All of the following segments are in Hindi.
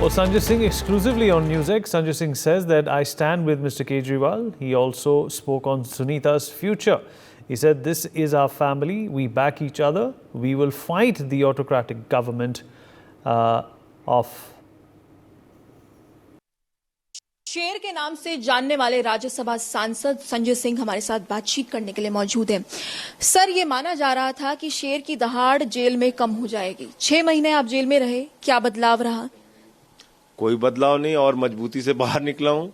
Well, Sanjay Singh exclusively on NewsX. Sanjay Singh says that I stand with Mr. Kejriwal. He also spoke on Sunita's future. He said, this is our family. We back each other. We will fight the autocratic government of शेर के नाम से जानने वाले राज्यसभा सांसद संजय सिंह हमारे साथ बातचीत करने के लिए मौजूद हैं। सर, ये माना जा रहा था कि शेर की दहाड़ जेल में कम हो जाएगी। 6 महीने आप जेल में रहे, क्या बदलाव रहा? कोई बदलाव नहीं और मजबूती से बाहर निकला हूं।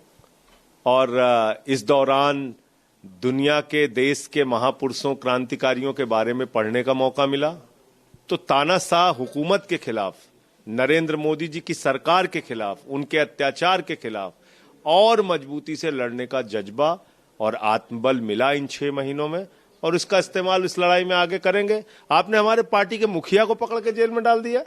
और इस दौरान दुनिया के देश के महापुरुषों क्रांतिकारियों के बारे में पढ़ने का मौका मिला। तो तानाशाह हुकूमत के खिलाफ, नरेंद्र मोदी जी की सरकार के खिलाफ, उनके अत्याचार के खिलाफ और मजबूती से लड़ने का जज्बा और आत्मबल मिला इन 6 महीनों में, और इसका इस्तेमाल इस लड़ाई में आगे करेंगे। आपने हमारे पार्टी के मुखिया को पकड़ के जेल में डाल दिया।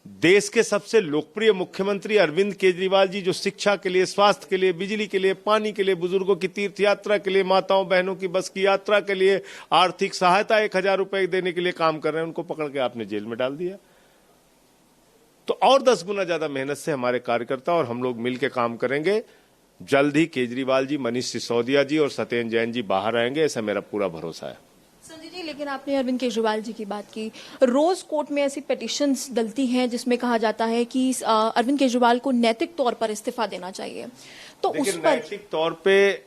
देश के सबसे लोकप्रिय मुख्यमंत्री अरविंद केजरीवाल जी, जो शिक्षा के लिए, स्वास्थ्य के लिए, बिजली के लिए, पानी के लिए, बुजुर्गों की तीर्थ यात्रा के लिए, माताओं बहनों की बस की यात्रा के लिए, आर्थिक सहायता 1000 रुपए देने के लिए काम कर रहे हैं, उनको पकड़ के आपने जेल में डाल दिया। तो और 10 गुना ज्यादा मेहनत से हमारे कार्यकर्ता और हम लोग मिलकर काम करेंगे। जल्द ही केजरीवाल जी, मनीष सिसोदिया जी और सत्येंद्र जैन जी बाहर आएंगे, ऐसा मेरा पूरा भरोसा है। संजय जी, लेकिन आपने अरविंद केजरीवाल जी की बात की। रोज कोर्ट में ऐसी पिटीशंस डलती हैं जिसमें कहा जाता है कि अरविंद केजरीवाल को नैतिक तौर पर इस्तीफा देना चाहिए। तो उस पर नैतिक तौर पे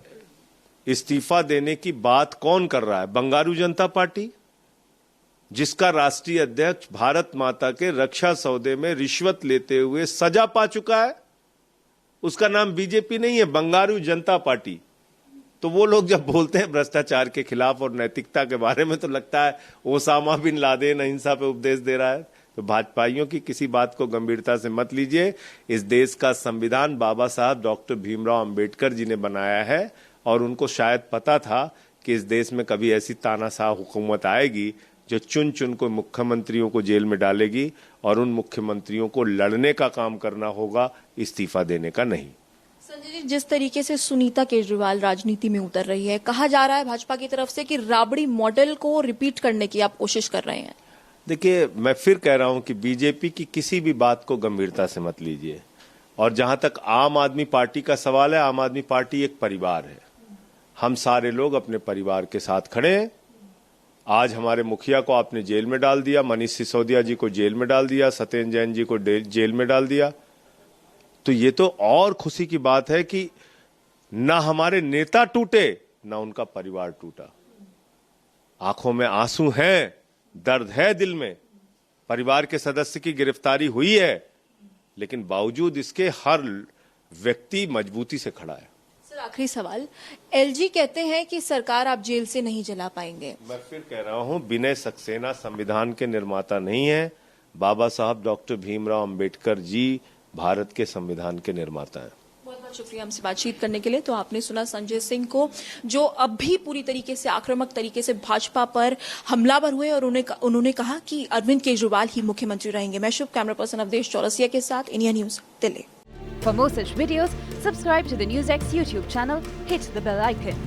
इस्तीफा देने की बात कौन कर रहा है? बंगारू जनता पार्टी, जिसका राष्ट्रीय अध्यक्ष भारत माता के रक्षा सौदे में रिश्वत लेते हुए सजा पा चुका है। उसका नाम बीजेपी नहीं है, बंगारू जनता पार्टी। तो वो लोग जब बोलते हैं भ्रष्टाचार के खिलाफ और नैतिकता के बारे में, तो लगता है ओसामा बिन लादेन अहिंसा पे उपदेश दे रहा है। तो भाजपाइयों की किसी बात को गंभीरता से मत लीजिए। इस देश का संविधान बाबा साहब डॉक्टर भीमराव अंबेडकर जी ने बनाया है, और उनको शायद पता था कि इस देश में कभी ऐसी तानाशाह हुकूमत आएगी जो चुन चुन को मुख्यमंत्रियों को जेल में डालेगी, और उन मुख्यमंत्रियों को लड़ने का काम करना होगा, इस्तीफा देने का नहीं। संजय जी, जिस तरीके से सुनीता केजरीवाल राजनीति में उतर रही है, कहा जा रहा है भाजपा की तरफ से कि राबड़ी मॉडल को रिपीट करने की आप कोशिश कर रहे हैं। देखिए, मैं फिर कह रहा हूं कि बीजेपी की किसी भी बात को गंभीरता से मत लीजिए। और जहां तक आम आदमी पार्टी का सवाल है, आम आदमी पार्टी एक परिवार है। हम सारे लोग अपने परिवार के साथ खड़े हैं। आज हमारे मुखिया को आपने जेल में डाल दिया, मनीष सिसोदिया जी को जेल में डाल दिया, सत्येंद्र जैन जी को जेल में डाल दिया। तो ये तो और खुशी की बात है कि ना हमारे नेता टूटे, ना उनका परिवार टूटा। आंखों में आंसू हैं, दर्द है दिल में। परिवार के सदस्य की गिरफ्तारी हुई है, लेकिन बावजूद इसके हर व्यक्ति मजबूती से खड़ा है। सर, आखिरी सवाल, एलजी कहते हैं कि सरकार आप जेल से नहीं जला पाएंगे। मैं फिर कह रहा हूं, विनय सक्सेना संविधान के निर्माता नहीं है। बाबा साहब डॉक्टर भीमराव अंबेडकर जी भारत के संविधान के निर्माता हैं। बहुत बहुत शुक्रिया हमसे बातचीत करने के लिए। तो आपने सुना संजय सिंह को, जो अब भी पूरी तरीके से आक्रामक तरीके से भाजपा पर हमलावर हुए, और उन्होंने कहा कि अरविंद केजरीवाल ही मुख्यमंत्री रहेंगे। मैं शुभ कैमरा पर्सन अवधेश चौरसिया के साथ, India news, Delhi. For more such videos, subscribe to the NewsX YouTube channel, hit the bell icon.